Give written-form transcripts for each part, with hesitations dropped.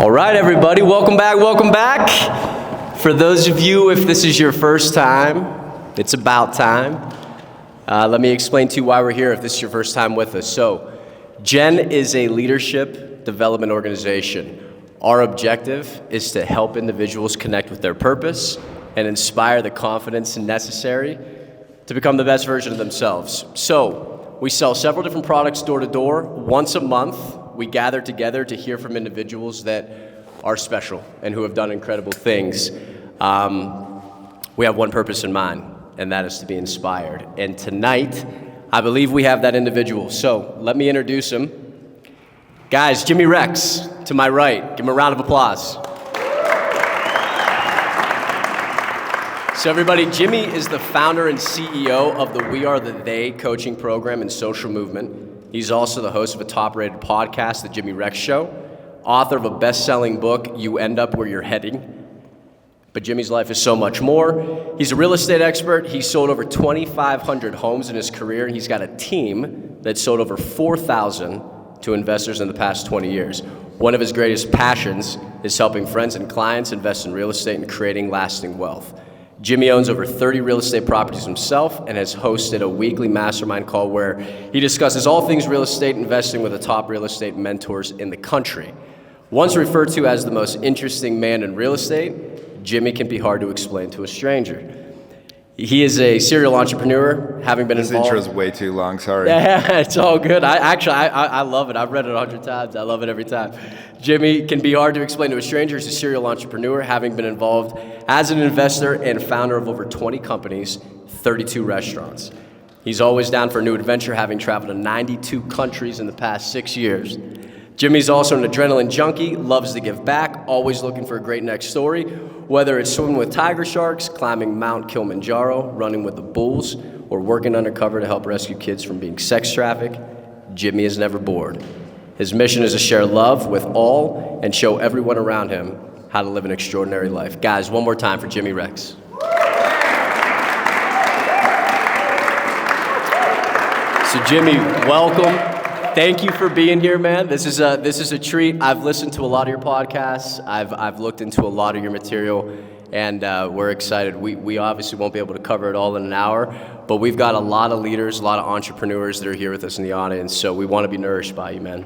All right, everybody, welcome back, welcome back. For those of you, if this is your first time, it's about time. Let me explain to you why we're here if this is your first time with us. So, Gen is a leadership development organization. Our objective is to help individuals connect with their purpose and inspire the confidence necessary to become the best version of themselves. So, we sell several different products door to door. Once a month, we gather together to hear from individuals that are special and who have done incredible things. We have one purpose in mind, and that is to be inspired. And tonight, I believe we have that individual. So let me introduce him. Guys, Jimmy Rex, to my right. Give him a round of applause. So everybody, Jimmy is the founder and CEO of the We Are the They coaching program and social movement. He's also the host of a top-rated podcast, The Jimmy Rex Show, author of a best-selling book, You End Up Where You're Heading. But Jimmy's life is so much more. He's a real estate expert. He's sold over 2,500 homes in his career, and he's got a team that sold over 4,000 to investors in the past 20 years. One of his greatest passions is helping friends and clients invest in real estate and creating lasting wealth. Jimmy owns over 30 real estate properties himself and has hosted a weekly mastermind call where he discusses all things real estate investing with the top real estate mentors in the country. Once referred to as the most interesting man in real estate, Jimmy can be hard to explain to a stranger. He is a serial entrepreneur, having been involved. This intro is way too long, sorry. Yeah, it's all good. I love it. I've read it 100 times. I love it every time. Jimmy can be hard to explain to a stranger. He's a serial entrepreneur, having been involved as an investor and founder of over 20 companies, 32 restaurants. He's always down for a new adventure, having traveled to 92 countries in the past 6 years. Jimmy's also an adrenaline junkie, loves to give back, always looking for a great next story, whether it's swimming with tiger sharks, climbing Mount Kilimanjaro, running with the bulls, or working undercover to help rescue kids from being sex trafficked. Jimmy is never bored. His mission is to share love with all and show everyone around him how to live an extraordinary life. Guys, one more time for Jimmy Rex. So Jimmy, welcome. Thank you for being here, man. This is a treat. I've listened to a lot of your podcasts. I've looked into a lot of your material, and we're excited. We obviously won't be able to cover it all in an hour, but we've got a lot of leaders, a lot of entrepreneurs that are here with us in the audience, so we want to be nourished by you, man.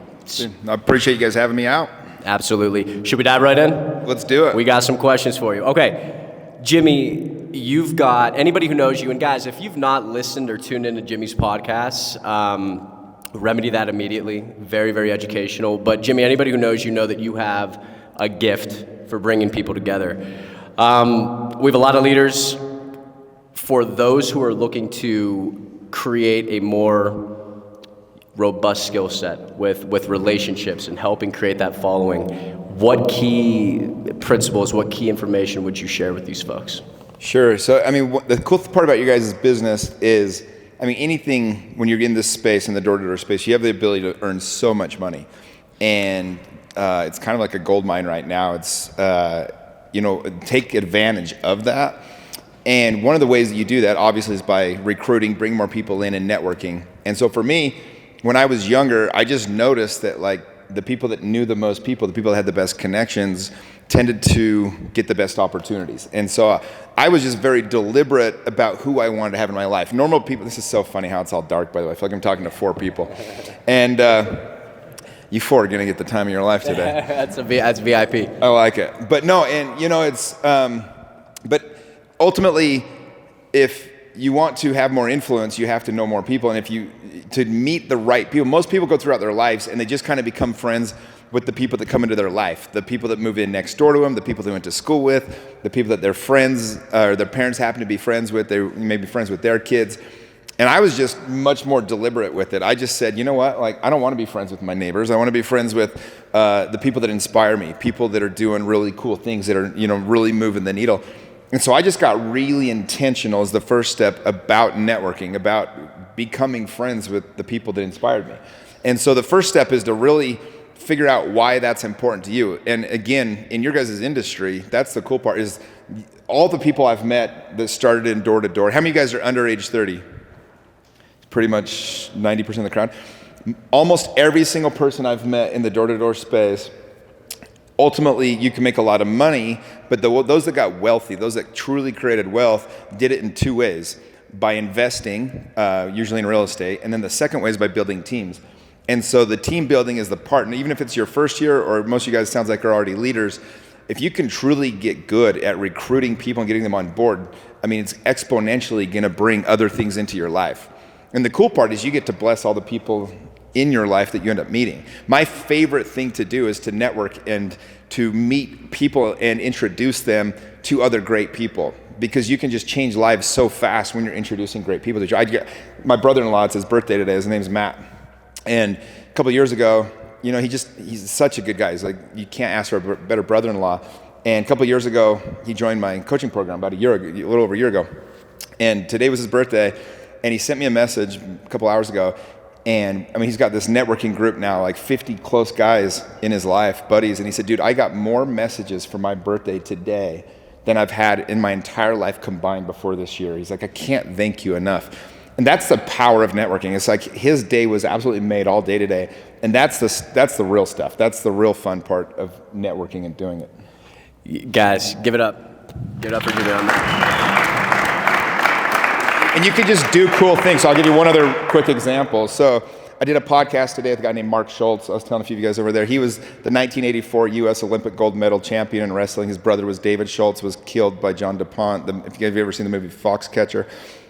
I appreciate you guys having me out. Absolutely. Should we dive right in? Let's do it. We got some questions for you. Okay, Jimmy, you've got, anybody who knows you, and guys, if you've not listened or tuned into Jimmy's podcasts, remedy that immediately. Very, very educational. But Jimmy, anybody who knows you know that you have a gift for bringing people together. We have a lot of leaders. For those who are looking to create a more robust skill set with relationships and helping create that following, what key principles, what key information would you share with these folks? Sure. So, I mean, the cool part about your guys' business is, I mean, anything, when you're in this space, in the door-to-door space, you have the ability to earn so much money. And it's kind of like a gold mine right now. It's, take advantage of that. And one of the ways that you do that, obviously, is by recruiting, bring more people in, and networking. And so for me, when I was younger, I just noticed that, like, the people that knew the most people, the people that had the best connections, tended to get the best opportunities. And so I was just very deliberate about who I wanted to have in my life. Normal people, this is so funny how it's all dark, by the way. I feel like I'm talking to 4 people. And you 4 are going to get the time of your life today. That's VIP. I like it. But no, and it's, but ultimately, if you want to have more influence, you have to know more people. And to meet the right people, most people go throughout their lives and they just kind of become friends with the people that come into their life, the people that move in next door to them, the people they went to school with, the people that their friends or their parents happen to be friends with, they may be friends with their kids. And I was just much more deliberate with it. I just said, you know what, like, I don't want to be friends with my neighbors. I want to be friends with the people that inspire me, people that are doing really cool things, that are, really moving the needle. And so I just got really intentional as the first step about networking, about becoming friends with the people that inspired me. And so the first step is to really figure out why that's important to you. And again, in your guys' industry, that's the cool part, is all the people I've met that started in door-to-door. How many of you guys are under age 30? It's pretty much 90% of the crowd. Almost every single person I've met in the door-to-door space ultimately you can make a lot of money, but those that got wealthy, those that truly created wealth, did it in two ways: by investing, usually in real estate, and then the second way is by building teams. And so the team building is the part, and even if it's your first year, or most of you guys sounds like are already leaders, if you can truly get good at recruiting people and getting them on board, I mean, it's exponentially gonna bring other things into your life. And the cool part is you get to bless all the people in your life that you end up meeting. My favorite thing to do is to network and to meet people and introduce them to other great people, because you can just change lives so fast when you're introducing great people to you. My brother-in-law, it's his birthday today, his name's Matt. And a couple of years ago, you know, he's such a good guy. He's like, you can't ask for a better brother-in-law. And a couple of years ago, he joined my coaching program about a little over a year ago. And today was his birthday, and he sent me a message a couple hours ago. And I mean, he's got this networking group now, like 50 close guys in his life, buddies. And he said, dude, I got more messages for my birthday today than I've had in my entire life combined before this year. He's like, I can't thank you enough. And that's the power of networking. It's like his day was absolutely made all day today. And that's the real stuff. That's the real fun part of networking and doing it. Guys, give it up. Give it up for Jimmy on that. And you can just do cool things. So I'll give you one other quick example. So I did a podcast today with a guy named Mark Schultz. I was telling a few of you guys over there. He was the 1984 U.S. Olympic gold medal champion in wrestling. His brother was David Schultz, was killed by John DuPont. If you guys have ever seen the movie Foxcatcher.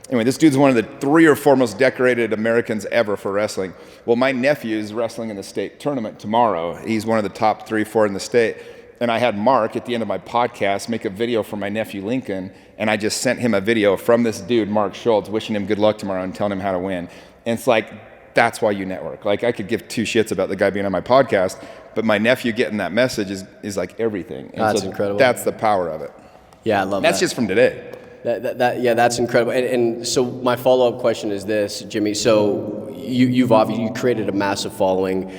Anyway, this dude's one of the 3 or 4 most decorated Americans ever for wrestling. Well, my nephew is wrestling in the state tournament tomorrow. He's one of the top 3, 4 in the state. And I had Mark, at the end of my podcast, make a video for my nephew Lincoln, and I just sent him a video from this dude, Mark Schultz, wishing him good luck tomorrow and telling him how to win. And it's like, that's why you network. Like, I could give 2 shits about the guy being on my podcast, but my nephew getting that message is like everything. And that's so incredible. That's the power of it. Yeah, I love that. That's just from today. Yeah, that's incredible. And so my follow-up question is this, Jimmy. So you created a massive following.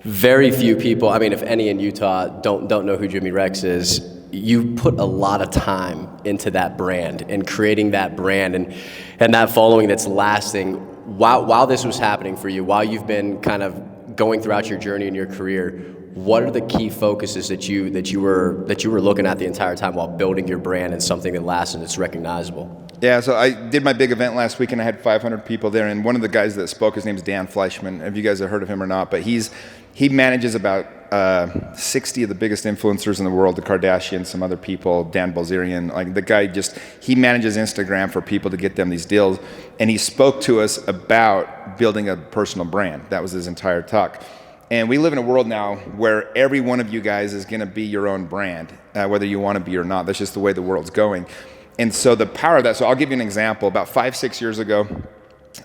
Very few people, I mean, if any in Utah don't know who Jimmy Rex is. You put a lot of time into that brand and creating that brand and that following that's lasting. While this was happening for you, while you've been kind of going throughout your journey in your career, what are the key focuses that you were looking at the entire time while building your brand and something that lasts and it's recognizable? Yeah, so I did my big event last week and I had 500 people there, and one of the guys that spoke, his name's Dan Fleischman. If you guys have heard of him or not, but he manages about 60 of the biggest influencers in the world, the Kardashians, some other people, Dan Bilzerian. Like, the guy he manages Instagram for people to get them these deals, and he spoke to us about building a personal brand. That was his entire talk. And we live in a world now where every one of you guys is going to be your own brand, whether you want to be or not. That's just the way the world's going. And so the power of that, so I'll give you an example. About 5-6 years ago,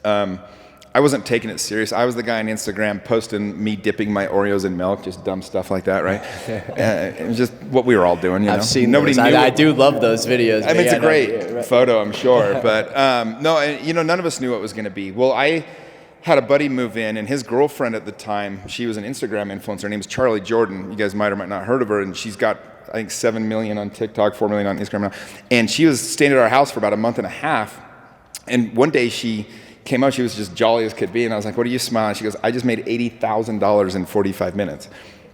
I wasn't taking it serious. I was the guy on Instagram posting me dipping my Oreos in milk, just dumb stuff like that, right? It was just what we were all doing, you know? I've seen those. I do love those videos. I mean, it's a great photo, I'm sure. But no, you know, none of us knew what it was going to be. Well, I had a buddy move in, and his girlfriend at the time, she was an Instagram influencer. Her name is Charlie Jordan. You guys might or might not have heard of her, and she's got, I think, 7 million on TikTok, 4 million on Instagram now. And she was staying at our house for about a month and a half. And one day she came out, she was just jolly as could be, and I was like, what are you smiling? She goes, I just made $80,000 in 45 minutes.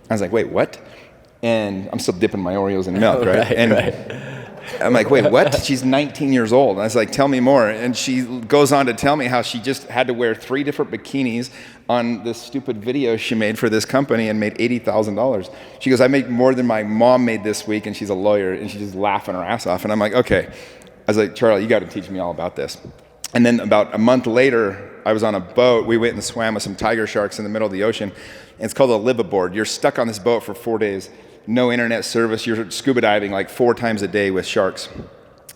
I was like, wait, what? And I'm still dipping my Oreos in milk, right? Right. I'm like, wait, what? She's 19 years old. And I was like, tell me more. And she goes on to tell me how she just had to wear 3 different bikinis on this stupid video she made for this company and made $80,000. She goes, I make more than my mom made this week, and she's a lawyer, and she's just laughing her ass off. And I'm like, okay. I was like, Charlie, you got to teach me all about this. And then about a month later, I was on a boat. We went and swam with some tiger sharks in the middle of the ocean. And it's called a liveaboard. You're stuck on this boat for 4 days. No internet service. You're scuba diving like 4 times a day with sharks.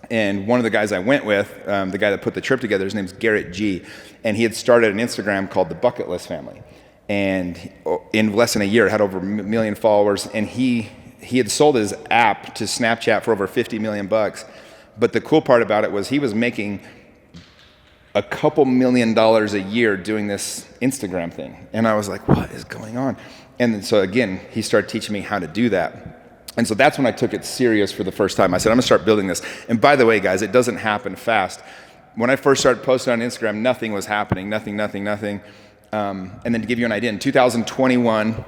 And one of the guys I went with, the guy that put the trip together, his name's Garrett G. And he had started an Instagram called the Bucket List Family. And in less than a year, had over 1 million followers. And he had sold his app to Snapchat for over $50 million. But the cool part about it was he was making a couple $1 million a year doing this Instagram thing. And I was like, what is going on? And so again, he started teaching me how to do that. And so that's when I took it serious for the first time. I said, I'm gonna start building this. And by the way, guys, it doesn't happen fast. When I first started posting on Instagram, nothing was happening, nothing. And then to give you an idea, in 2021,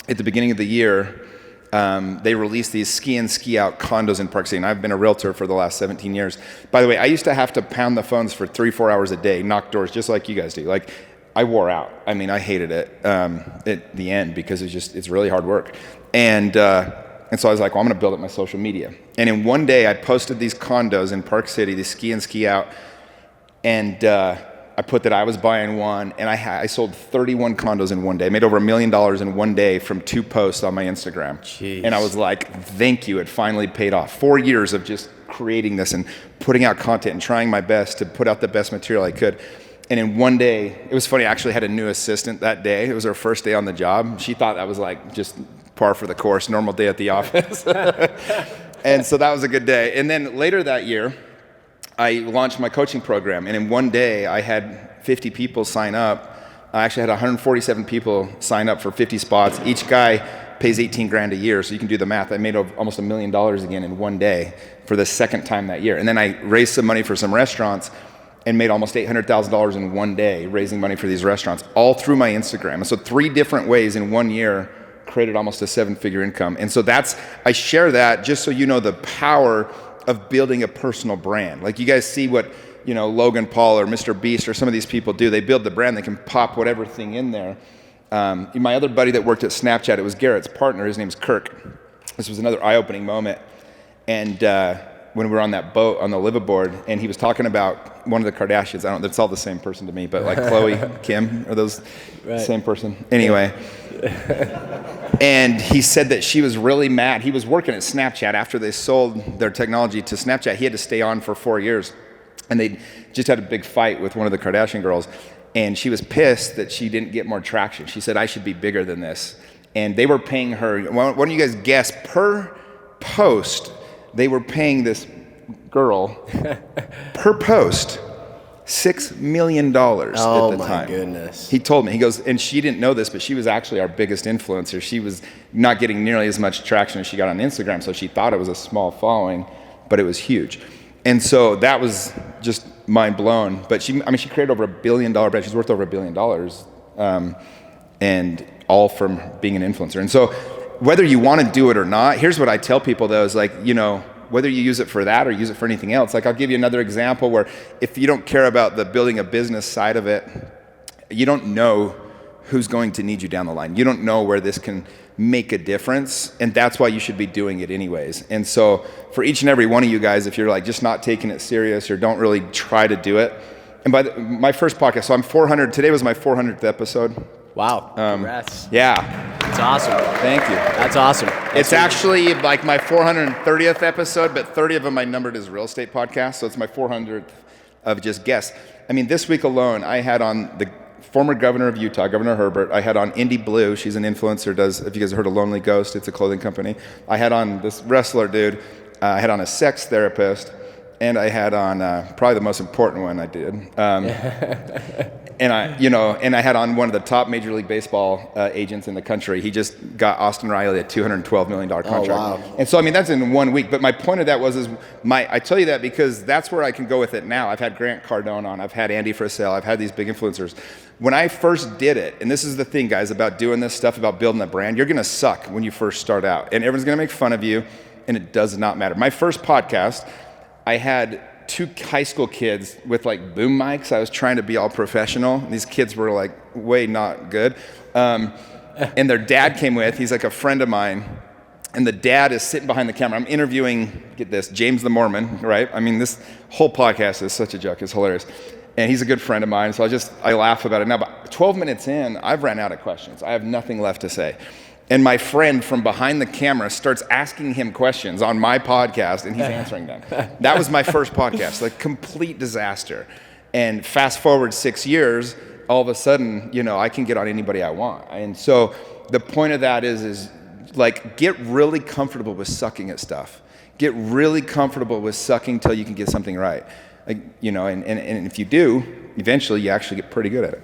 at the beginning of the year, they released these ski in, ski out condos in Park City. And I've been a realtor for the last 17 years. By the way, I used to have to pound the phones for 3-4 hours a day, knock doors, just like you guys do. Like, I wore out. I mean, I hated it at the end because it's really hard work. And so I was like, well, I'm going to build up my social media. And in one day, I posted these condos in Park City, these ski in, ski out. And I put that I was buying one, and I sold 31 condos in one day. I made over $1 million in one day from 2 posts on my Instagram. Jeez. And I was like, thank you, it finally paid off. 4 years of just creating this and putting out content and trying my best to put out the best material I could. And in one day, it was funny, I actually had a new assistant that day. It was her first day on the job. She thought that was like just par for the course, normal day at the office. And so that was a good day. And then later that year, I launched my coaching program, and in one day I had 50 people sign up. I actually had 147 people sign up for 50 spots. Each guy pays 18 grand a year, so you can do the math. I made almost $1 million again in one day for the second time that year. And then I raised some money for some restaurants and made almost $800,000 in one day raising money for these restaurants, all through my Instagram. And so 3 different ways in 1 year created almost a 7-figure income. And so I share that just so you know the power of building a personal brand. Like, you guys see what, Logan Paul or Mr. Beast or some of these people do. They build the brand, they can pop whatever thing in there. My other buddy that worked at Snapchat, it was Garrett's partner, his name's Kirk. This was another eye-opening moment. And when we were on that boat, on the liveaboard, and he was talking about one of the Kardashians. It's all the same person to me, but like Khloe, Kim, are those right. Same person? Anyway. And he said that she was really mad. He was working at Snapchat after they sold their technology to Snapchat. He had to stay on for 4 years. And they just had a big fight with one of the Kardashian girls. And she was pissed that she didn't get more traction. She said, I should be bigger than this. And they were paying her, why don't you guys guess, per post, they were paying this girl per post $6 million at the time. Oh my goodness. He told me, he goes, and she didn't know this, but she was actually our biggest influencer. She was not getting nearly as much traction as she got on Instagram, so she thought it was a small following, but it was huge. And so that was just mind blown. But she created over $1 billion brand. She's worth over $1 billion, and all from being an influencer. And so whether you want to do it or not, here's what I tell people though, is like, whether you use it for that or use it for anything else. Like, I'll give you another example where if you don't care about the building a business side of it, you don't know who's going to need you down the line. You don't know where this can make a difference, and that's why you should be doing it anyways. And so for each and every one of you guys, if you're like just not taking it serious or don't really try to do it, and my first podcast, so I'm 400, today was my 400th episode. Wow, congrats. Yeah. That's awesome. Thank you. That's awesome. It's actually like my 430th episode, but 30 of them I numbered as real estate podcasts, so it's my 400th of just guests. I mean, this week alone, I had on the former governor of Utah, Governor Herbert. I had on Indy Blue. She's an influencer, if you guys have heard of Lonely Ghost, it's a clothing company. I had on this wrestler dude. I had on a sex therapist. And I had on probably the most important one I did. And I had on one of the top Major League Baseball agents in the country. He just got Austin Riley a $212 million contract. Oh, wow. And so, that's in 1 week. But my point of that I tell you that because that's where I can go with it now. I've had Grant Cardone on. I've had Andy Frisell. I've had these big influencers. When I first did it, and this is the thing, guys, about doing this stuff, about building a brand, you're going to suck when you first start out. And everyone's going to make fun of you, and it does not matter. My first podcast, I had 2 high school kids with like boom mics. I was trying to be all professional. These kids were like way not good. And their dad came with, he's like a friend of mine. And the dad is sitting behind the camera. I'm interviewing, get this, James the Mormon, right? This whole podcast is such a joke, it's hilarious. And he's a good friend of mine, so I laugh about it now. But 12 minutes in, I've ran out of questions. I have nothing left to say. And my friend from behind the camera starts asking him questions on my podcast, and he's answering them. That was my first podcast, like complete disaster. And fast forward 6 years, all of a sudden, I can get on anybody I want. And so the point of that is like, get really comfortable with sucking at stuff. Get really comfortable with sucking till you can get something right. Like, and if you do, eventually you actually get pretty good at it.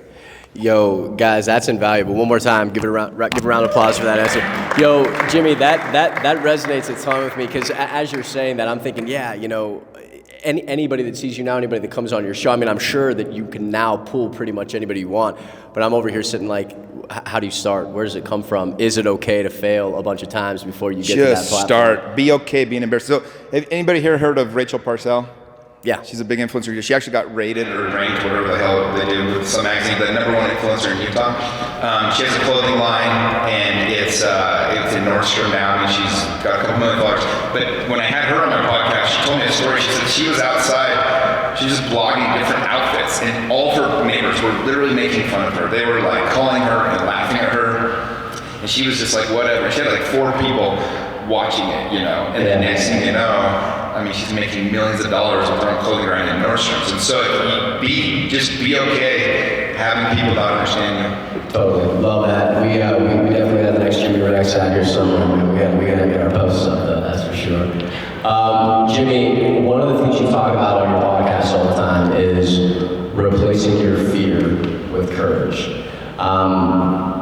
Yo, guys, that's invaluable. One more time, give a round of applause for that answer. Yo, Jimmy, that resonates a ton with me because as you're saying that, I'm thinking, anybody that sees you now, anybody that comes on your show, I mean, I'm sure that you can now pull pretty much anybody you want, but I'm over here sitting like, how do you start? Where does it come from? Is it okay to fail a bunch of times before you get to that platform? Just start. Be okay being embarrassed. So, have anybody here heard of Rachel Parcell? Yeah. She's a big influencer. She actually got rated or ranked, whatever the hell they do with some magazine, the #1 influencer in Utah. She has a clothing line, and it's in Nordstrom now, and she's got a couple $1 million. But when I had her on my podcast, she told me a story. She said she was outside, she was just blogging different outfits, and all of her neighbors were literally making fun of her. They were like calling her and laughing at her, and she was just like, whatever. She had like 4 people watching it, and then next thing you know, I mean, she's making millions of dollars with her own clothing brand in Nordstrom's. And so just be okay having people not understand you. Totally. Love that. We definitely got the next Jimmy Rex out here somewhere. We gotta get our posts up though, that's for sure. Jimmy, one of the things you talk about on your podcast all the time is replacing your fear with courage.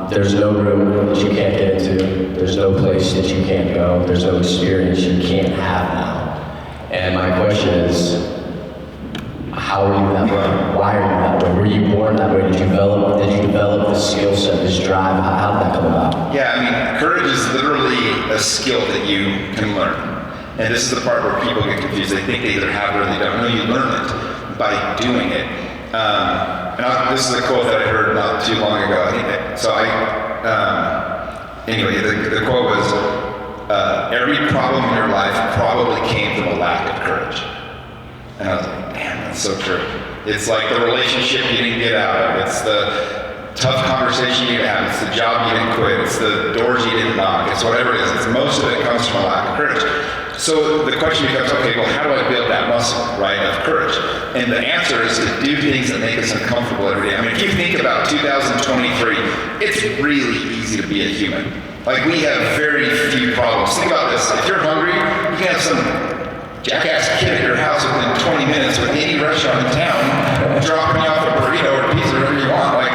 There's no room that you can't get into. There's no place that you can't go. There's no experience you can't have now. And my question is, how are you that way? Why are you that way? Were you born that way? Did you develop the skill set, this drive? How did that come about? Yeah, I mean, courage is literally a skill that you can learn. And this is the part where people get confused. They think they either have it or they don't. No, you learn it by doing it. This is a quote that I heard not too long ago. Anyway, the quote was, every problem in your life probably came from a lack of courage. And I was like, damn, that's so true. It's like the relationship you didn't get out of. It's the tough conversation you didn't have. It's the job you didn't quit. It's the doors you didn't knock. It's whatever it is. Most of it comes from a lack of courage. So the question becomes, okay, well, how do I build that muscle, right, of courage? And the answer is to do things that make us uncomfortable every day. I mean, if you think about 2023, it's really easy to be a human. Like, we have very few problems. Think about this. If you're hungry, you can have some jackass kid at your house within 20 minutes with any restaurant in town dropping you off a burrito or a pizza, whatever you want. Like,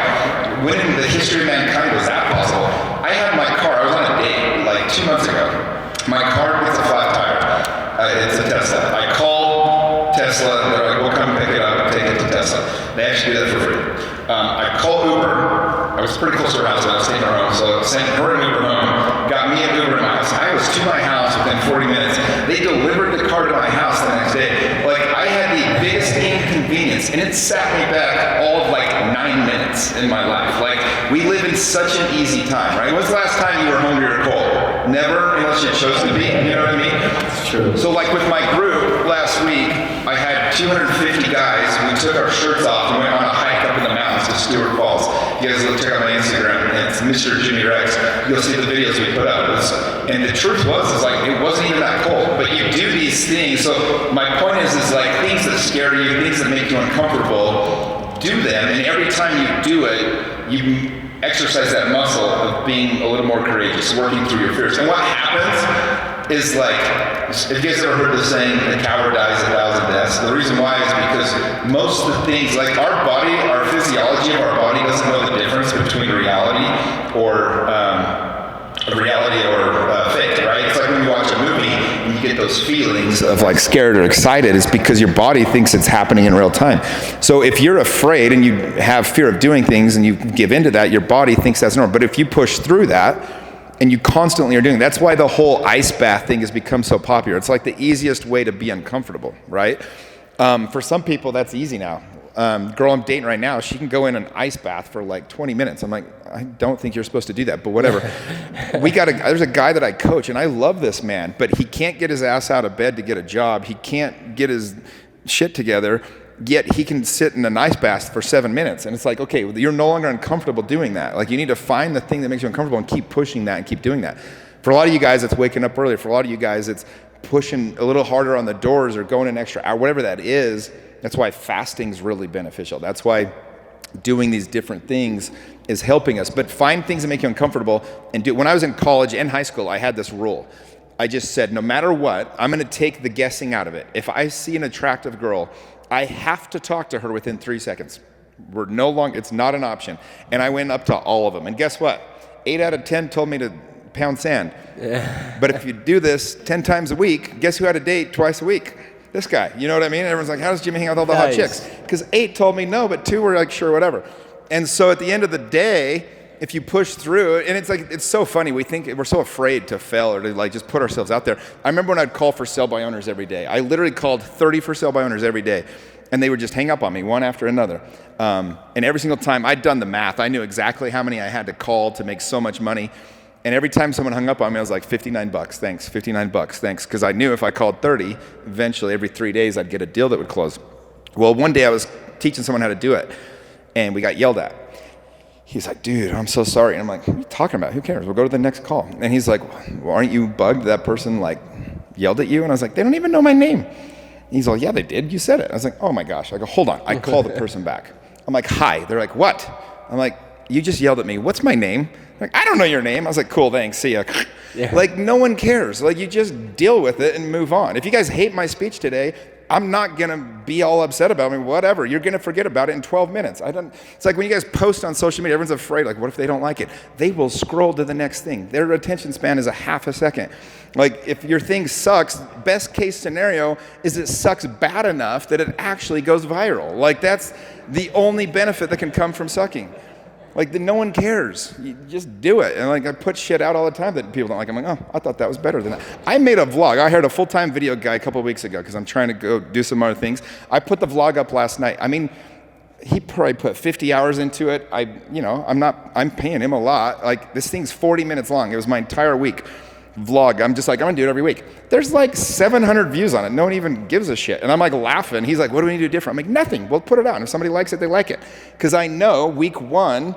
when in the history of mankind was that possible? I had my car, I was on a date like 2 months ago. My car gets a flat tire. It's a Tesla. I call Tesla, they're like, we'll come pick it up and take it to Tesla. They actually do that for free. I call Uber. I was pretty close to her house when I was taking her home, so I sent her an Uber home, got me an Uber to my house. I was to my house within 40 minutes. They delivered the car to my house the next day. Like, I had the biggest inconvenience, and it sat me back all of like 9 minutes in my life. Like, we live in such an easy time, right? When's the last time you were hungry or cold? Never, unless you chose to be, you know what I mean? It's true. So like with my group last week, I had 250 guys. We took our shirts off and went on a hike up in the mountains to Stewart Falls. You guys look, check out my Instagram, and it's Mr. Jimmy Rex. You'll see the videos we put up. And the truth was, like, it wasn't even that cold. But you do these things. So my point is like things that scare you, things that make you uncomfortable, do them. And every time you do it, you exercise that muscle of being a little more courageous, working through your fears. And what happens is, like, if you guys ever heard the saying, a coward dies 1,000 deaths, the reason why is because most of the things, like our body, our physiology of our body doesn't know the difference between reality or fake, right? It's like when you watch a movie and you get those feelings of like scared or excited. It's because your body thinks it's happening in real time. So if you're afraid and you have fear of doing things and you give into that, your body thinks that's normal. But if you push through that and you constantly are doing, that's why the whole ice bath thing has become so popular. It's like the easiest way to be uncomfortable, right? For some people, that's easy now. Girl I'm dating right now, she can go in an ice bath for like 20 minutes. I'm like, I don't think you're supposed to do that, but whatever. There's a guy that I coach, and I love this man, but he can't get his ass out of bed to get a job. He can't get his shit together, yet he can sit in an ice bath for 7 minutes. And it's like, okay, you're no longer uncomfortable doing that. Like, you need to find the thing that makes you uncomfortable and keep pushing that and keep doing that. For a lot of you guys, it's waking up earlier. For a lot of you guys, it's pushing a little harder on the doors or going an extra hour, whatever that is. That's why fasting's really beneficial. That's why doing these different things is helping us. But find things that make you uncomfortable and do. When I was in college and high school, I had this rule. I just said, no matter what, I'm going to take the guessing out of it. If I see an attractive girl, I have to talk to her within 3 seconds. It's not an option. And I went up to all of them. And guess what? 8 out of 10 told me to pound sand. Yeah. But if you do this 10 times a week, guess who had a date twice a week? This guy. You know what I mean? Everyone's like, how does Jimmy hang out with all the hot Nice. chicks? Because 8 told me no, but 2 were like, sure, whatever. And so at the end of the day, if you push through, and it's so funny, we think we're so afraid to fail or to like just put ourselves out there. I remember when I'd call for sale by owners every day. I literally called 30 for sale by owners every day, and they would just hang up on me one after another. And every single time, I'd done the math. I knew exactly how many I had to call to make so much money. And every time someone hung up on me, I was like, $59, thanks, $59, thanks. Because I knew if I called 30, eventually every 3 days I'd get a deal that would close. Well, one day I was teaching someone how to do it, and we got yelled at. He's like, dude, I'm so sorry. And I'm like, what are you talking about? Who cares? We'll go to the next call. And he's like, well, aren't you bugged that person like yelled at you? And I was like, they don't even know my name. And he's like, yeah, they did. You said it. I was like, oh my gosh. I go, hold on. I call the person back. I'm like, hi. They're like, what? I'm like, you just yelled at me. What's my name? They're like, I don't know your name. I was like, cool, thanks. See ya. Yeah. Like, no one cares. Like, you just deal with it and move on. If you guys hate my speech today, I'm not going to be all upset about it. Whatever. You're going to forget about it in 12 minutes. It's like when you guys post on social media, everyone's afraid, like, what if they don't like it? They will scroll to the next thing. Their attention span is a half a second. Like, if your thing sucks, best case scenario is it sucks bad enough that it actually goes viral. Like, that's the only benefit that can come from sucking. Like, no one cares. You just do it. And like, I put shit out all the time that people don't like. I'm like, oh, I thought that was better than that. I made a vlog. I hired a full-time video guy a couple of weeks ago because I'm trying to go do some other things. I put the vlog up last night. I mean, he probably put 50 hours into it. I'm paying him a lot. Like, this thing's 40 minutes long. It was my entire week vlog. I'm just like, I'm gonna do it every week. There's like 700 views on it. No one even gives a shit. And I'm like laughing. He's like, what do we need to do different? I'm like, nothing. We'll put it out. And if somebody likes it, they like it. Because I know week 1,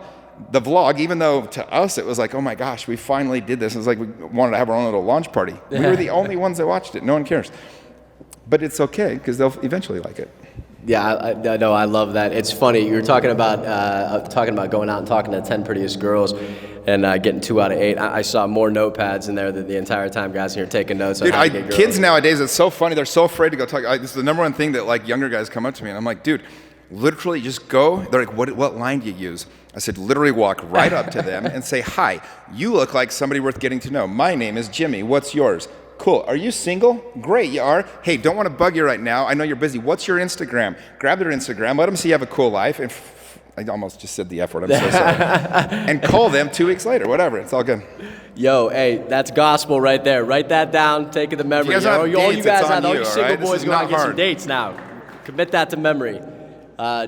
the vlog, even though to us it was like, oh my gosh, we finally did this. It was like we wanted to have our own little launch party. We were the only ones that watched it. No one cares. But it's okay because they'll eventually like it. Yeah, I know. I love that. It's funny. You were talking about going out and talking to 10 prettiest girls and getting 2 out of 8. I saw more notepads in there the entire time, guys, and you're taking notes. Dude, kids nowadays, it's so funny. They're so afraid to go talk. This is the number one thing that like younger guys come up to me, and I'm like, dude, literally just go. They're like, what line do you use? I said, literally walk right up to them and say, hi, you look like somebody worth getting to know. My name is Jimmy. What's yours? Cool. Are you single? Great, you are. Hey, don't want to bug you right now. I know you're busy. What's your Instagram? Grab their Instagram. Let them see you have a cool life. And I almost just said the F word. I'm so sorry. And call them 2 weeks later. Whatever. It's all good. Yo, hey, that's gospel right there. Write that down. Take it to memory. All you single boys go out and get some dates now. Commit that to memory.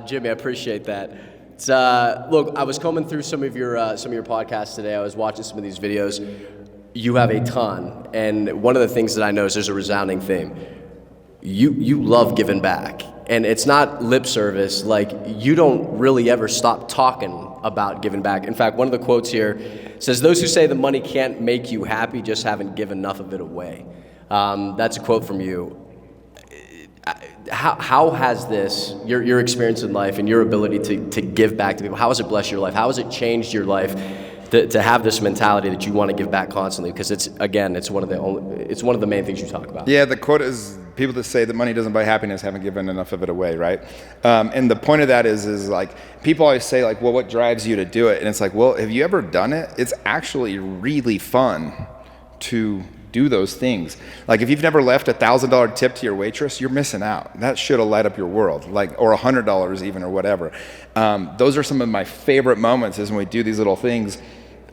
Jimmy, I appreciate that. Look, I was combing through some of your podcasts today. I was watching some of these videos. You have a ton, and one of the things that I know is there's a resounding theme. You love giving back, and it's not lip service. Like, you don't really ever stop talking about giving back. In fact, one of the quotes here says, "Those who say the money can't make you happy just haven't given enough of it away." That's a quote from you. How has this, your experience in life and your ability to give back to people, how has it blessed your life? How has it changed your life to have this mentality that you want to give back constantly? Because it's one of the main things you talk about. Yeah, the quote is, people that say that money doesn't buy happiness haven't given enough of it away, right? And the point of that is like, people always say like, well, what drives you to do it? And it's like, well, have you ever done it? It's actually really fun to do those things. Like, if you've never left a $1,000 tip to your waitress, you're missing out. That should have light up your world, like, or $100 even, or whatever. Those are some of my favorite moments, is when we do these little things.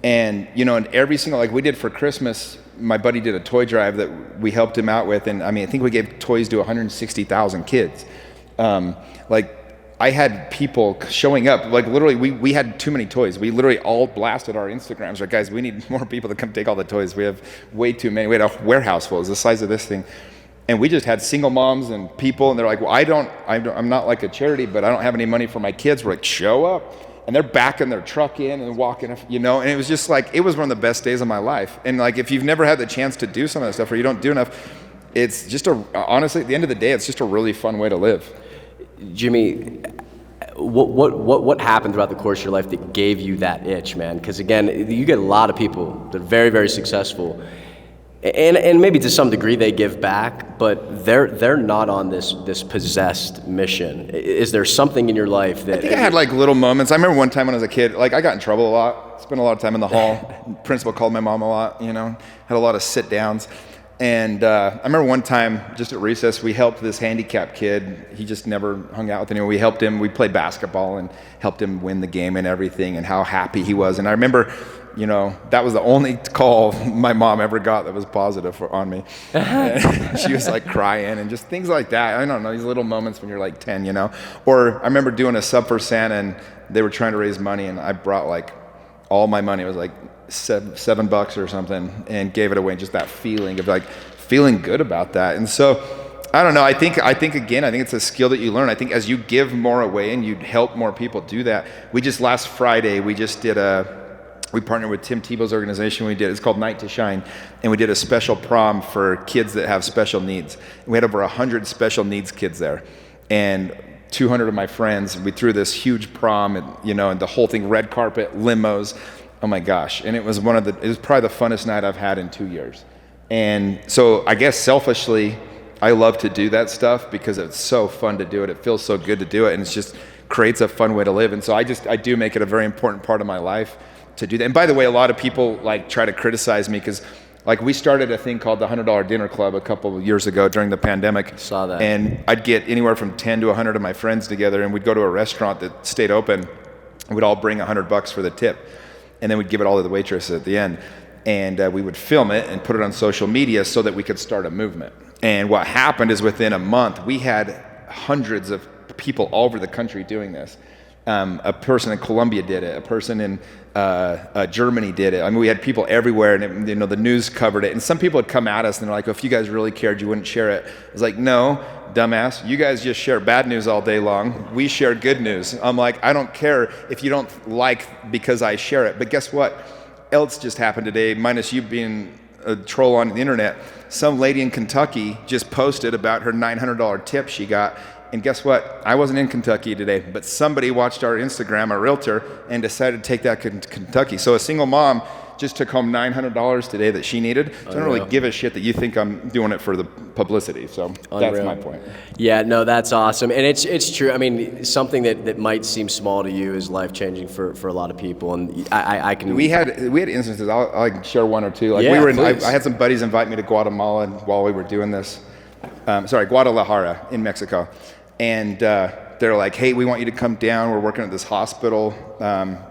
And, and every single, like we did for Christmas, my buddy did a toy drive that we helped him out with. And I think we gave toys to 160,000 kids. I had people showing up, like literally we had too many toys. We literally all blasted our Instagrams, like, guys, we need more people to come take all the toys. We have way too many. We had a warehouse full. It was the size of this thing. And we just had single moms and people, and they're like, well, I'm not like a charity, but I don't have any money for my kids. We're like, show up. And they're backing their truck in and walking, and it was just like, it was one of the best days of my life. And like, if you've never had the chance to do some of that stuff, or you don't do enough, it's just honestly, at the end of the day, it's just a really fun way to live. Jimmy, what happened throughout the course of your life that gave you that itch, man? Because again, you get a lot of people that are very, very successful, and maybe to some degree they give back, but they're not on this possessed mission. Is there something in your life that... I think I had like little moments. I remember one time when I was a kid, like I got in trouble a lot, spent a lot of time in the hall. Principal called my mom a lot, had a lot of sit downs. And I remember one time, just at recess, we helped this handicapped kid. He just never hung out with anyone. We helped him. We played basketball and helped him win the game and everything, and how happy he was. And I remember, that was the only call my mom ever got that was positive on me. And she was like crying and just things like that. I don't know, these little moments when you're like 10, Or I remember doing a sub for Santa, and they were trying to raise money, and I brought like all my money. It was like $7 or something, and gave it away. Just that feeling of like feeling good about that. And so I don't know, I think it's a skill that you learn. I think as you give more away and you help more people do that. Last Friday we partnered with Tim Tebow's organization. It's called Night to Shine, and we did a special prom for kids that have special needs. And we had over 100 special needs kids there, and 200 of my friends. We threw this huge prom, and the whole thing, red carpet, limos. Oh my gosh. And it was it was probably the funnest night I've had in 2 years. And so I guess selfishly, I love to do that stuff because it's so fun to do it. It feels so good to do it, and it just creates a fun way to live. And so I do make it a very important part of my life to do that. And by the way, a lot of people try to criticize me because we started a thing called the $100 Dinner Club a couple of years ago during the pandemic. Saw that. And I'd get anywhere from 10 to 100 of my friends together, and we'd go to a restaurant that stayed open, and we'd all bring $100 for the tip. And then we'd give it all to the waitress at the end. And we would film it and put it on social media so that we could start a movement. And what happened is within a month, we had hundreds of people all over the country doing this. A person in Colombia did it. A person in Germany did it. I mean, we had people everywhere, and the news covered it. And some people had come at us, and they're like, if you guys really cared, you wouldn't share it. I was like, no, dumbass, you guys just share bad news all day long. We share good news. I'm like, I don't care if you don't because I share it. But guess what else just happened today, minus you being a troll on the internet? Some lady in Kentucky just posted about her $900 tip she got. And guess what? I wasn't in Kentucky today, but somebody watched our Instagram, a realtor, and decided to take that to Kentucky. So a single mom just took home $900 today that she needed. So I don't really give a shit that you think I'm doing it for the publicity. So that's my point. Yeah, no, that's awesome. And it's true. I mean, something that might seem small to you is life-changing for a lot of people. And I can... We had instances, I'll share one or two. I had some buddies invite me to Guatemala while we were doing this. Guadalajara in Mexico. And they're like, hey, we want you to come down. We're working at this hospital,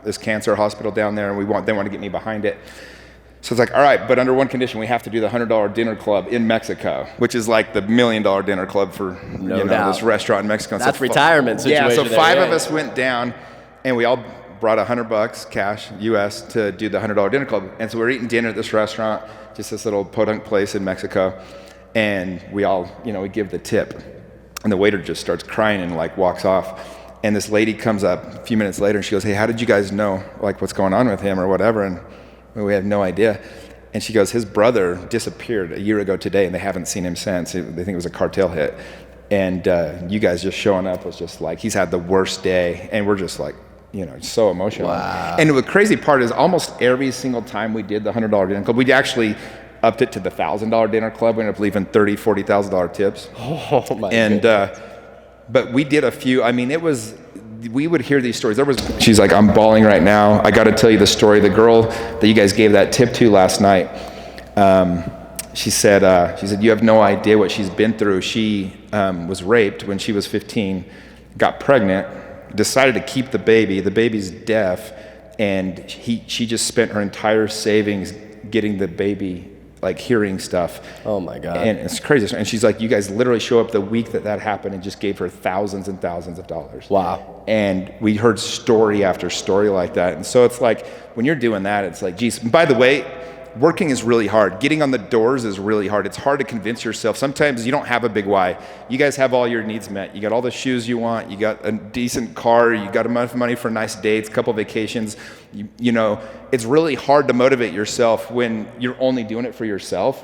this cancer hospital down there, and they want to get me behind it. So it's like, all right, but under one condition, we have to do the $100 dinner club in Mexico, which is like the $1 million dinner club for this restaurant in Mexico. That's retirement situation. Yeah, so five of us went down, and we all brought $100 cash, US, to do the $100 dinner club. And so we're eating dinner at this restaurant, just this little podunk place in Mexico, and we all, we give the tip. And the waiter just starts crying and walks off. And this lady comes up a few minutes later, and she goes, hey, how did you guys know what's going on with him or whatever? And we have no idea. And she goes, his brother disappeared a year ago today, and they haven't seen him since. They think it was a cartel hit. And you guys just showing up was just he's had the worst day. And we're just so emotional. Wow. And the crazy part is almost every single time we did the $100 dinner club, we actually upped it to the $1,000 dinner club. We ended up leaving $30,000, $40,000 tips. Oh my goodness. But we did a few. I mean, we would hear these stories. She's like, I'm bawling right now. I got to tell you the story. The girl that you guys gave that tip to last night, she said, you have no idea what she's been through. She was raped when she was 15, got pregnant, decided to keep the baby. The baby's deaf, and she just spent her entire savings getting the baby hearing stuff. Oh my God. And it's crazy. And she's like, you guys literally show up the week that happened and just gave her thousands and thousands of dollars. Wow. And we heard story after story like that. And so it's when you're doing that, it's geez. By the way, working is really hard. Getting on the doors is really hard. It's hard to convince yourself. Sometimes you don't have a big why. You guys have all your needs met. You got all the shoes you want. You got a decent car. You got enough money for nice dates, couple vacations. It's really hard to motivate yourself when you're only doing it for yourself.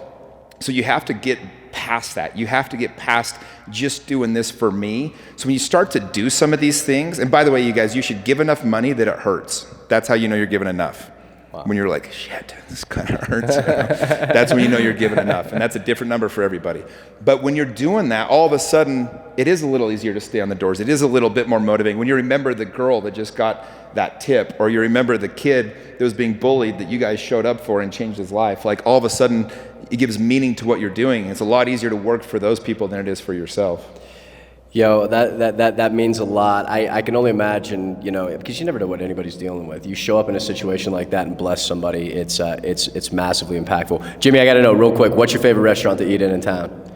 So you have to get past that. You have to get past just doing this for me. So when you start to do some of these things, and by the way, you guys, you should give enough money that it hurts. That's how you know you're giving enough. When you're like, shit, this kind of hurts. That's when you know you're giving enough. And that's a different number for everybody. But when you're doing that, all of a sudden, it is a little easier to stay on the doors. It is a little bit more motivating. When you remember the girl that just got that tip, or you remember the kid that was being bullied that you guys showed up for and changed his life, like all of a sudden, it gives meaning to what you're doing. It's a lot easier to work for those people than it is for yourself. Yo, that means a lot. I can only imagine, because you never know what anybody's dealing with. You show up in a situation like that and bless somebody, it's massively impactful. Jimmy, I got to know real quick, what's your favorite restaurant to eat in town?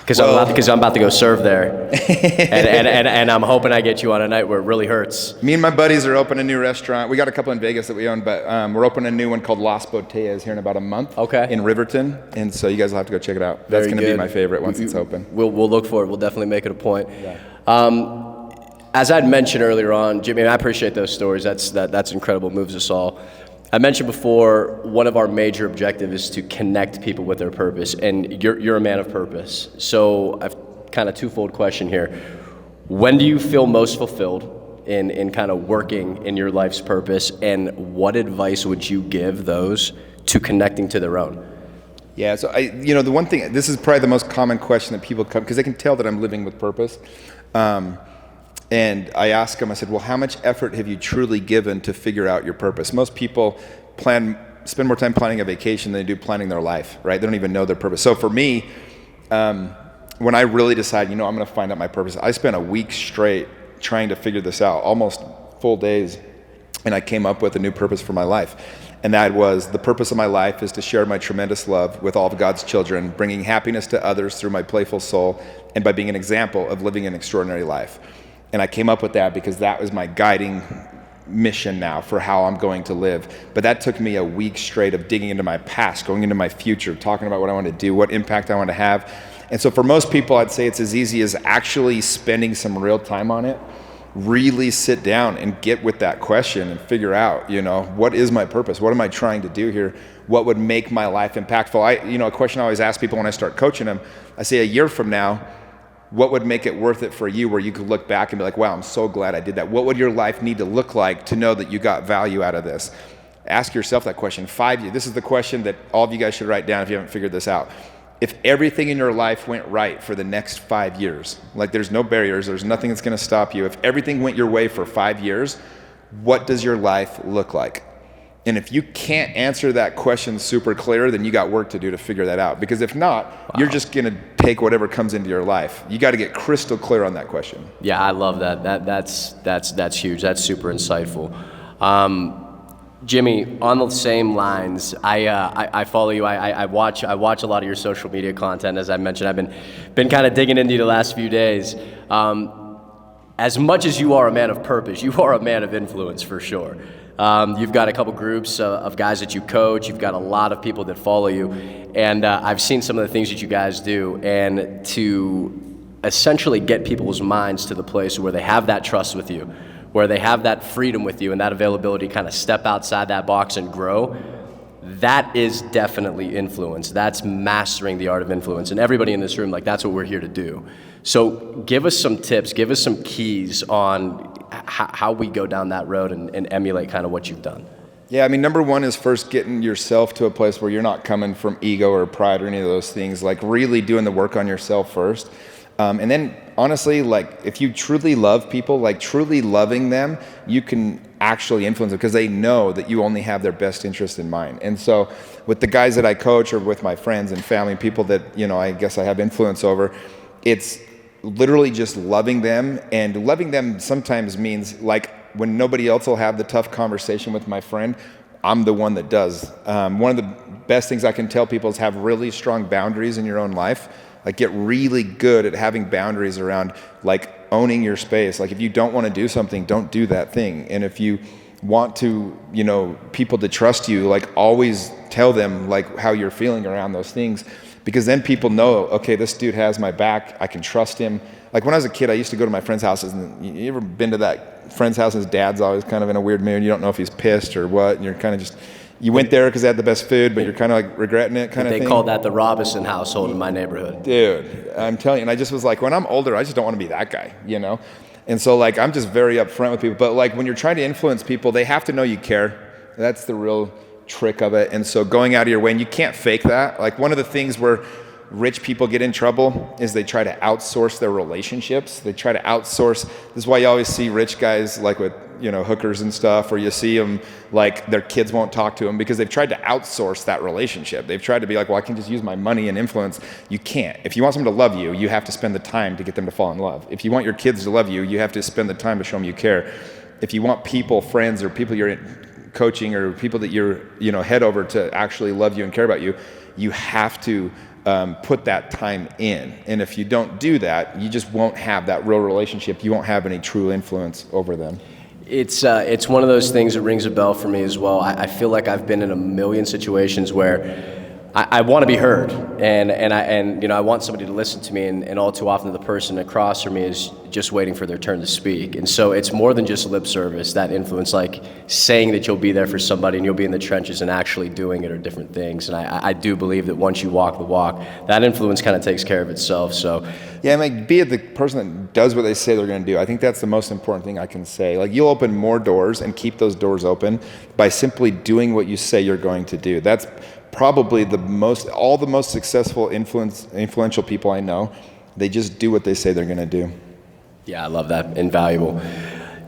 Because I'm about to go serve there, and I'm hoping I get you on a night where it really hurts. Me and my buddies are opening a new restaurant. We got a couple in Vegas that we own, but we're opening a new one called Las Botellas here in about a month. Okay. In Riverton, and so you guys will have to go check it out. That's going to be my favorite once it's open. We'll look for it. We'll definitely make it a point. Yeah. As I'd mentioned earlier on, Jimmy, and I appreciate those stories. That's incredible. Moves us all. I mentioned before, one of our major objectives is to connect people with their purpose, and you're a man of purpose. So I've kind of twofold question here. When do you feel most fulfilled in kind of working in your life's purpose, and what advice would you give those to connecting to their own? Yeah, so the one thing, this is probably the most common question that people come, because they can tell that I'm living with purpose. And I asked them, I said, well, how much effort have you truly given to figure out your purpose? Most people spend more time planning a vacation than they do planning their life, right? They don't even know their purpose. So for me, when I really decided, I'm going to find out my purpose, I spent a week straight trying to figure this out, almost full days, and I came up with a new purpose for my life. And that was, the purpose of my life is to share my tremendous love with all of God's children, bringing happiness to others through my playful soul, and by being an example of living an extraordinary life. And I came up with that because that was my guiding mission now for how I'm going to live. But that took me a week straight of digging into my past, going into my future, talking about what I want to do, what impact I want to have. And so for most people, I'd say it's as easy as actually spending some real time on it. Really sit down and get with that question and figure out, what is my purpose? What am I trying to do here? What would make my life impactful? A question I always ask people when I start coaching them, I say, a year from now, what would make it worth it for you, where you could look back and be like, wow, I'm so glad I did that? What would your life need to look like to know that you got value out of this? Ask yourself that question. 5 years. This is the question that all of you guys should write down if you haven't figured this out. If everything in your life went right for the next 5 years, like there's no barriers, there's nothing that's going to stop you. If everything went your way for 5 years, what does your life look like? And if you can't answer that question super clear, then you got work to do to figure that out. Because if not, you're just going to take whatever comes into your life. You got to get crystal clear on that question. Yeah, I love that. That's huge. That's super insightful. Jimmy, on the same lines, I follow you. I watch a lot of your social media content. As I mentioned, I've been kind of digging into you the last few days. As much as you are a man of purpose, you are a man of influence for sure. You've got a couple groups of guys that you coach. You've got a lot of people that follow you. And I've seen some of the things that you guys do. And to essentially get people's minds to the place where they have that trust with you, where they have that freedom with you and that availability to kind of step outside that box and grow, that is definitely influence. That's mastering the art of influence. And everybody in this room, that's what we're here to do. So give us some tips, give us some keys on how we go down that road and emulate kind of what you've done. Yeah, number one is first getting yourself to a place where you're not coming from ego or pride or any of those things, really doing the work on yourself first. And then honestly, if you truly love people, truly loving them, you can actually influence them because they know that you only have their best interest in mind. And so with the guys that I coach or with my friends and family, people that, I guess I have influence over, it's literally just loving them. And loving them sometimes means when nobody else will have the tough conversation with my friend, I'm the one that does. One of the best things I can tell people is have really strong boundaries in your own life. Get really good at having boundaries around owning your space. If you don't want to do something, don't do that thing. And if you want to, people to trust you, always tell them how you're feeling around those things, because then people know, okay, this dude has my back. I can trust him. When I was a kid, I used to go to my friends' houses, and you ever been to that friend's house? His dad's always kind of in a weird mood. You don't know if he's pissed or what, and you're kind of just, you went there because they had the best food, but you're kind of regretting it kind of thing. They called that the Robinson household in my neighborhood. Dude, I'm telling you, and I just was when I'm older, I just don't want to be that guy, And so I'm just very upfront with people. But when you're trying to influence people, they have to know you care. That's the real trick of it. And so going out of your way, and you can't fake that. Like one of the things where rich people get in trouble is they try to outsource their relationships. They try to outsource. This is why you always see rich guys like with, hookers and stuff, or you see them like their kids won't talk to them because they've tried to outsource that relationship. They've tried to be like, well, I can just use my money and influence. You can't. If you want someone to love you, you have to spend the time to get them to fall in love. If you want your kids to love you, you have to spend the time to show them you care. If you want people, friends, or people you're coaching, or people that you're, head over to actually love you and care about you, you have to put that time in. And if you don't do that, you just won't have that real relationship. You won't have any true influence over them. It's one of those things that rings a bell for me as well. I feel like I've been in a million situations where I want to be heard, and I want somebody to listen to me, and all too often the person across from me is just waiting for their turn to speak. And so it's more than just lip service, that influence, like saying that you'll be there for somebody and you'll be in the trenches and actually doing it are different things. And I do believe that once you walk the walk, that influence kind of takes care of itself. So yeah, like be the person that does what they say they're going to do. I think that's the most important thing I can say. Like you'll open more doors and keep those doors open by simply doing what you say you're going to do. That's probably all the most successful influential people I know, they just do what they say they're going to do. Yeah, I love that. Invaluable.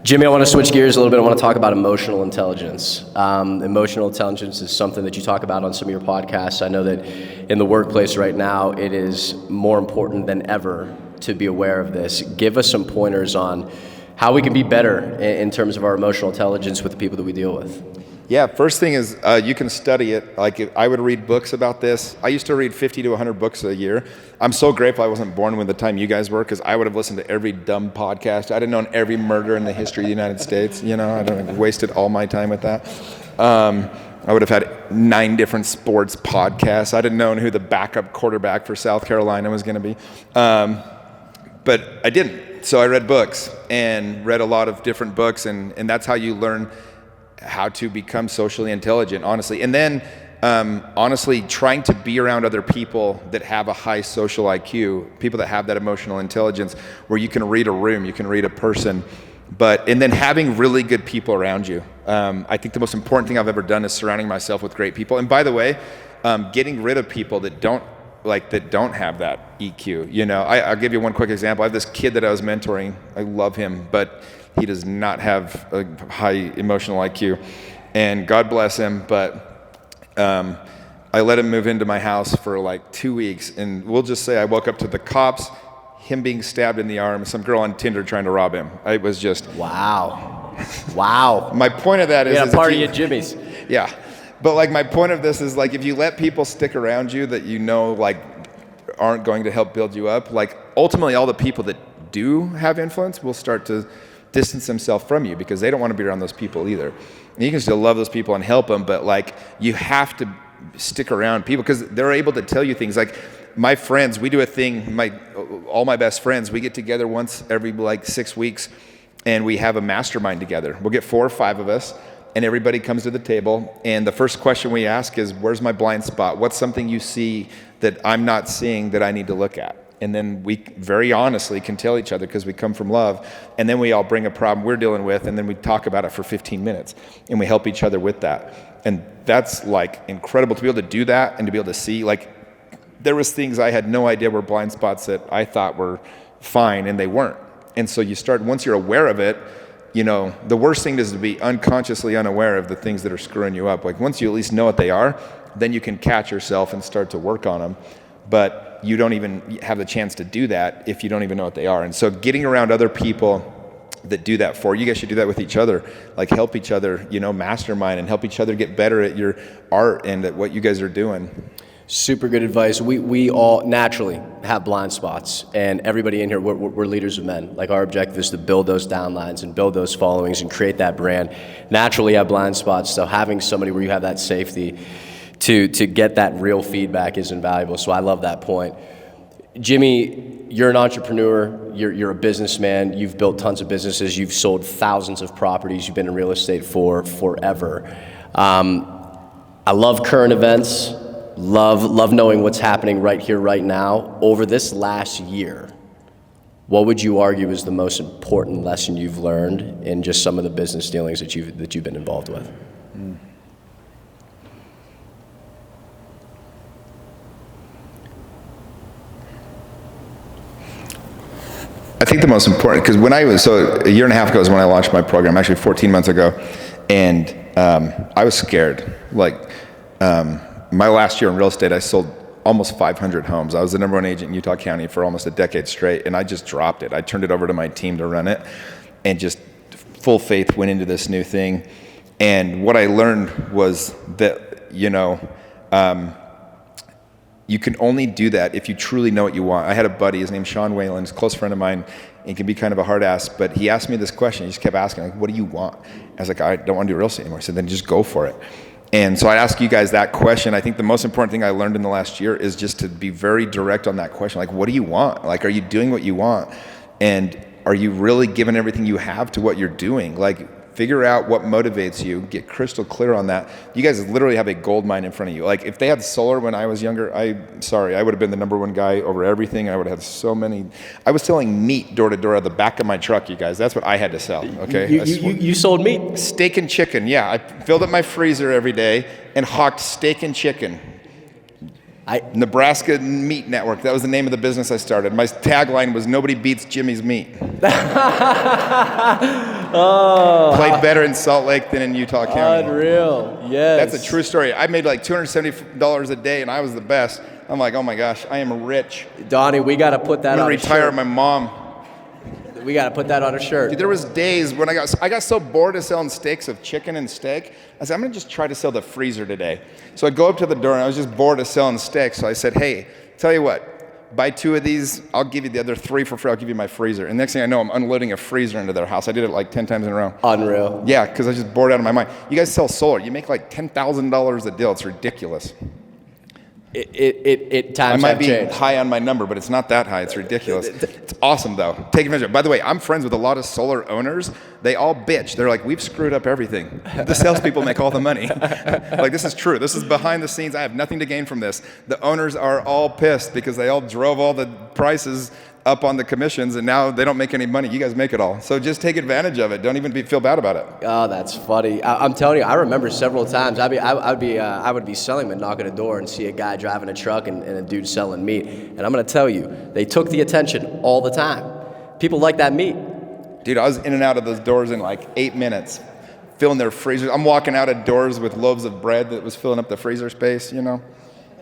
Jimmy, I want to switch gears a little bit. I want to talk about emotional intelligence. Emotional intelligence is something that you talk about on some of your podcasts. I know that in the workplace right now, it is more important than ever to be aware of this. Give us some pointers on how we can be better in terms of our emotional intelligence with the people that we deal with. Yeah, first thing is you can study it. Like I would read books about this. I used to read 50 to 100 books a year. I'm so grateful I wasn't born when the time you guys were, because I would have listened to every dumb podcast. I'd have known every murder in the history of the United States. I'd have wasted all my time with that. I would have had 9 different sports podcasts. I'd have known who the backup quarterback for South Carolina was going to be. But I didn't. So I read books and read a lot of different books, and that's how you learn how to become socially intelligent, honestly. And then, honestly, trying to be around other people that have a high social IQ, people that have that emotional intelligence, where you can read a room, you can read a person, and then having really good people around you. I think the most important thing I've ever done is surrounding myself with great people. And by the way, getting rid of people that don't have that EQ. I'll give you one quick example. I have this kid that I was mentoring. I love him, but he does not have a high emotional IQ, and God bless him, but I let him move into my house for like 2 weeks, and we'll just say I woke up to the cops, him being stabbed in the arm, some girl on Tinder trying to rob him. It was just... Wow. My point of that is... Yeah, party at Jimmy's. Yeah. But like my point of this is like if you let people stick around you that like aren't going to help build you up, like ultimately all the people that do have influence will start to distance themselves from you because they don't want to be around those people either. And you can still love those people and help them, but like you have to stick around people because they're able to tell you things. Like my friends, we do a thing, all my best friends, we get together once every like 6 weeks and we have a mastermind together. We'll get 4 or 5 of us and everybody comes to the table, and the first question we ask is, where's my blind spot? What's something you see that I'm not seeing that I need to look at? And then we very honestly can tell each other because we come from love, and then we all bring a problem we're dealing with, and then we talk about it for 15 minutes, and we help each other with that. And that's like incredible to be able to do that and to be able to see, like, there was things I had no idea were blind spots that I thought were fine, and they weren't. And so once you're aware of it, the worst thing is to be unconsciously unaware of the things that are screwing you up. Like once you at least know what they are, then you can catch yourself and start to work on them. But you don't even have the chance to do that if you don't even know what they are. And so getting around other people that do that for you, you guys should do that with each other. Like help each other, mastermind and help each other get better at your art and at what you guys are doing. Super good advice. We all naturally have blind spots, and everybody in here, we're leaders of men. Like our objective is to build those downlines and build those followings and create that brand. Naturally have blind spots, so having somebody where you have that safety to get that real feedback is invaluable. So I love that point. Jimmy, you're an entrepreneur, you're a businessman, you've built tons of businesses, you've sold thousands of properties, you've been in real estate for forever. I love current events. Love knowing what's happening right here, right now. Over this last year, what would you argue is the most important lesson you've learned in just some of the business dealings that you've been involved with? I think the most important, because so a year and a half ago is when I launched my program, actually 14 months ago, and I was scared. Like, my last year in real estate, I sold almost 500 homes. I was the #1 agent in Utah County for almost a decade straight, and I just dropped it. I turned it over to my team to run it, and just full faith went into this new thing. And what I learned was that, you can only do that if you truly know what you want. I had a buddy, his name's Sean Whalen, he's a close friend of mine, and he can be kind of a hard ass, but he asked me this question. He just kept asking, like, what do you want? I was like, I don't want to do real estate anymore. He said, then just go for it. And so I ask you guys that question. I think the most important thing I learned in the last year is just to be very direct on that question. Like, what do you want? Like, are you doing what you want? And are you really giving everything you have to what you're doing? Like, figure out what motivates you, get crystal clear on that. You guys literally have a gold mine in front of you. Like, if they had solar when I was younger, I would have been the #1 guy over everything. I would have had so many. I was selling meat door to door out of the back of my truck, you guys. That's what I had to sell, okay? You sold meat? Steak and chicken, yeah. I filled up my freezer every day and hawked steak and chicken. Nebraska Meat Network, that was the name of the business I started. My tagline was, nobody beats Jimmy's meat. Played better in Salt Lake than in Utah County. Unreal, yes. That's a true story. I made like $270 a day, and I was the best. I'm like, oh my gosh, I am rich. Donnie, we got to put that on a shirt. I'm going to retire my mom. We got to put that on a shirt. Dude, there was days when I got so bored of selling steaks of chicken and steak, I said, I'm going to just try to sell the freezer today. So I go up to the door, and I was just bored of selling steaks. So I said, hey, tell you what, buy 2 of these. I'll give you the other 3 for free. I'll give you my freezer. And next thing I know, I'm unloading a freezer into their house. I did it like 10 times in a row. Unreal. Yeah, because I was just bored out of my mind. You guys sell solar. You make like $10,000 a deal. It's ridiculous. Times I might have be changed. high on my number, but it's not that high. It's ridiculous. It's awesome, though. Take advantage of it. By the way, I'm friends with a lot of solar owners. They all bitch. They're like, we've screwed up everything. The salespeople make all the money. Like, this is true. This is behind the scenes. I have nothing to gain from this. The owners are all pissed because they all drove all the prices up on the commissions, and now they don't make any money. You guys make it all. So just take advantage of it. Don't even feel bad about it. Oh, that's funny. I'm telling you, I remember several times I would be selling them, knocking a door and see a guy driving a truck and a dude selling meat. And I'm going to tell you, they took the attention all the time. People like that meat. Dude, I was in and out of those doors in like 8 minutes, filling their freezers. I'm walking out of doors with loaves of bread that was filling up the freezer space,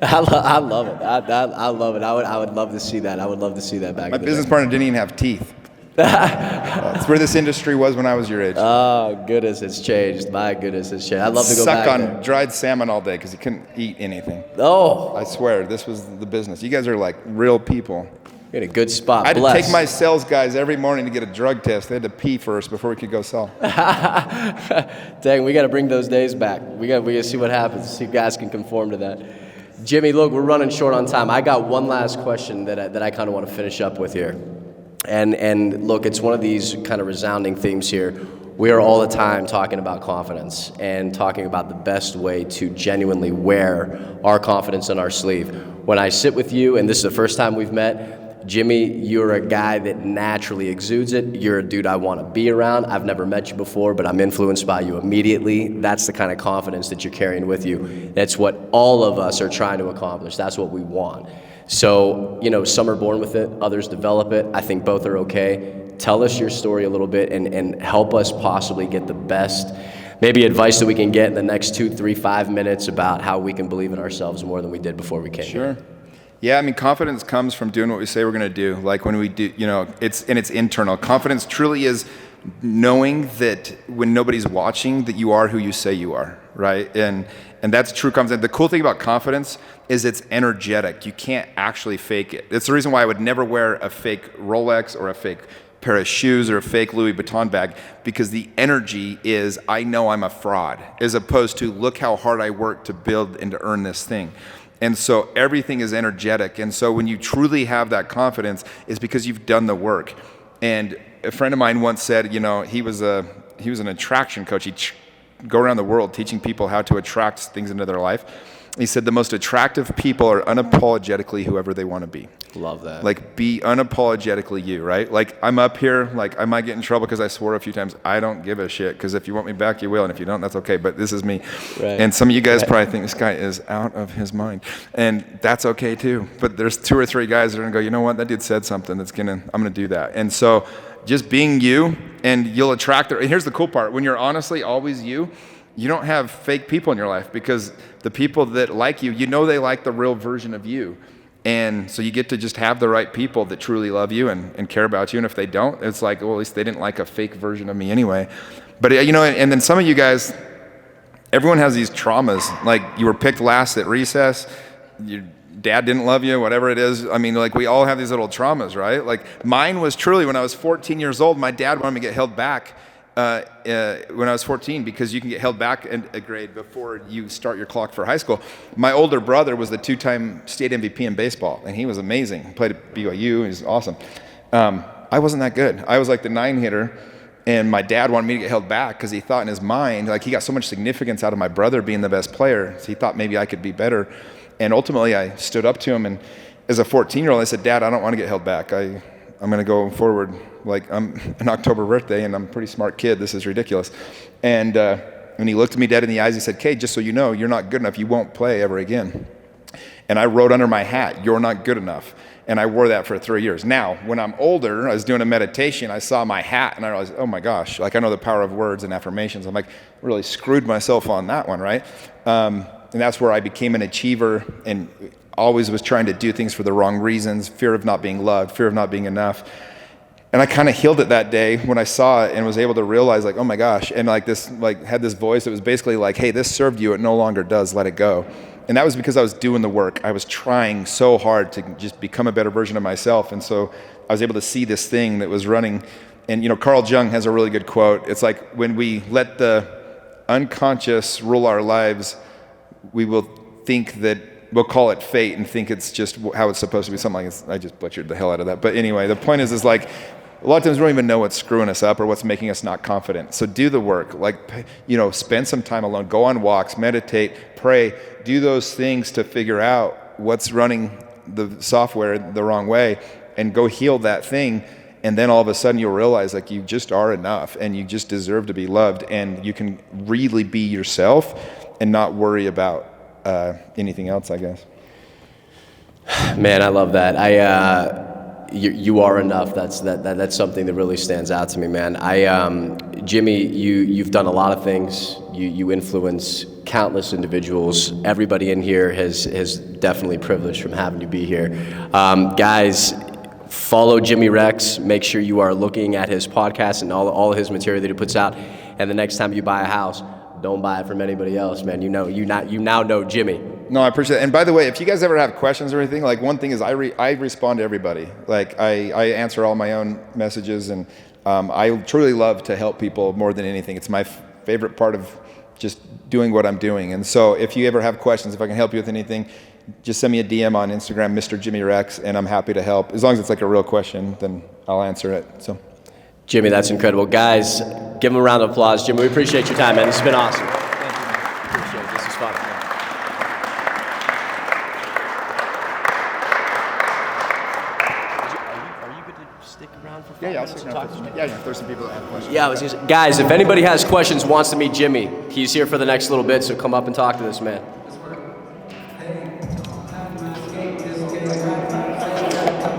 I love it. I love it. I would love to see that. I would love to see that back. My business partner didn't even have teeth. That's where this industry was when I was your age. Oh, goodness, it's changed. My goodness, it's changed. I'd love to go back Suck on there. dried salmon all day because you couldn't eat anything. Oh. I swear, this was the business. You guys are like real people. You're in a good spot. I had Bless. to take my sales guys every morning to get a drug test. They had to pee first before we could go sell. Dang, we got to bring those days back. We got to see what happens. See if guys can conform to that. Jimmy, look, we're running short on time. I got one last question that I kind of want to finish up with here. And look, it's one of these kind of resounding themes here. We are all the time talking about confidence and talking about the best way to genuinely wear our confidence on our sleeve. When I sit with you, and this is the first time we've met, Jimmy, you're a guy that naturally exudes it. You're a dude I want to be around. I've never met you before, but I'm influenced by you immediately. That's the kind of confidence that you're carrying with you. That's what all of us are trying to accomplish. That's what we want. So, some are born with it, others develop it. I think both are okay. Tell us your story a little bit and help us possibly get the best, maybe advice that we can get in the next 2, 3, 5 minutes about how we can believe in ourselves more than we did before we came here. Yeah, confidence comes from doing what we say we're going to do. Like when we do, it's internal. Confidence truly is knowing that when nobody's watching that you are who you say you are, right? And that's true confidence. The cool thing about confidence is it's energetic. You can't actually fake it. That's the reason why I would never wear a fake Rolex or a fake pair of shoes or a fake Louis Vuitton bag, because the energy is, I know I'm a fraud, as opposed to look how hard I worked to build and to earn this thing. And so everything is energetic. And so when you truly have that confidence, it's because you've done the work. And a friend of mine once said, he was an attraction coach. He'd go around the world teaching people how to attract things into their life. He said the most attractive people are unapologetically whoever they want to be. Love that. Like, be unapologetically you, right? Like, I'm up here, like, I might get in trouble because I swore a few times. I don't give a shit, because if you want me back, you will, and if you don't, that's okay, but this is me. Right. And some of you guys probably think this guy is out of his mind, and that's okay too. But there's 2 or 3 guys that are gonna go, you know what, that dude said something I'm gonna do that. And so just being you, and you'll attract and here's the cool part, when you're honestly always you don't have fake people in your life, because the people that like you, they like the real version of you. And so you get to just have the right people that truly love you and care about you. And if they don't, it's like, well, at least they didn't like a fake version of me anyway. But, and then some of you guys, everyone has these traumas. Like, you were picked last at recess, your dad didn't love you, whatever it is. I mean, like, we all have these little traumas, right? Like, mine was truly when I was 14 years old, my dad wanted me to get held back when I was 14, because you can get held back a grade before you start your clock for high school. My older brother was the 2-time state MVP in baseball, and he was amazing. He played at BYU, he was awesome. I wasn't that good. I was like the 9 hitter, and my dad wanted me to get held back because he thought in his mind, like, he got so much significance out of my brother being the best player, so he thought maybe I could be better. And ultimately, I stood up to him, and as a 14-year-old, I said, Dad, I don't want to get held back. I'm going to go forward. Like, I'm an October birthday, and I'm a pretty smart kid. This is ridiculous. And he looked at me dead in the eyes. He said, Kay, just so you know, you're not good enough. You won't play ever again. And I wrote under my hat, you're not good enough. And I wore that for 3 years. Now, when I'm older, I was doing a meditation. I saw my hat, and I realized, oh my gosh, like, I know the power of words and affirmations. I'm like, really screwed myself on that one, right? And that's where I became an achiever and always was trying to do things for the wrong reasons, fear of not being loved, fear of not being enough. And I kind of healed it that day when I saw it and was able to realize, like, oh my gosh, and like this, like, had this voice that was basically like, hey, this served you, it no longer does, let it go. And that was because I was doing the work. I was trying so hard to just become a better version of myself. And so I was able to see this thing that was running. And, Carl Jung has a really good quote. It's like, when we let the unconscious rule our lives, we will think that, we'll call it fate and think it's just how it's supposed to be. Something like, I just butchered the hell out of that. But anyway, the point is like, a lot of times we don't even know what's screwing us up or what's making us not confident. So do the work. Like, spend some time alone. Go on walks, meditate, pray. Do those things to figure out what's running the software the wrong way, and go heal that thing. And then all of a sudden you'll realize, like, you just are enough, and you just deserve to be loved, and you can really be yourself and not worry about anything else, I guess. Man, I love that. You are enough. That's something that really stands out to me, man. Jimmy, you've done a lot of things. You influence countless individuals. Everybody in here has definitely privileged from having you be here. Guys, follow Jimmy Rex. Make sure you are looking at his podcast and all his material that he puts out. And the next time you buy a house, don't buy it from anybody else, man. You now know Jimmy. No, I appreciate it. And by the way, if you guys ever have questions or anything, like, one thing is I respond to everybody. Like, I answer all my own messages, and I truly love to help people more than anything. It's my favorite part of just doing what I'm doing. And so if you ever have questions, if I can help you with anything, just send me a DM on Instagram, Mr. Jimmy Rex, and I'm happy to help. As long as it's like a real question, then I'll answer it. So, Jimmy, that's incredible. Guys, give him a round of applause. Jimmy, we appreciate your time, man. This has been awesome. Thank you, man. Appreciate it. This is fun. Are you good to stick around for 5 minutes? I'll stick around. Yeah, there's some people that have questions. Yeah, guys, if anybody has questions, wants to meet Jimmy, he's here for the next little bit, so come up and talk to this man.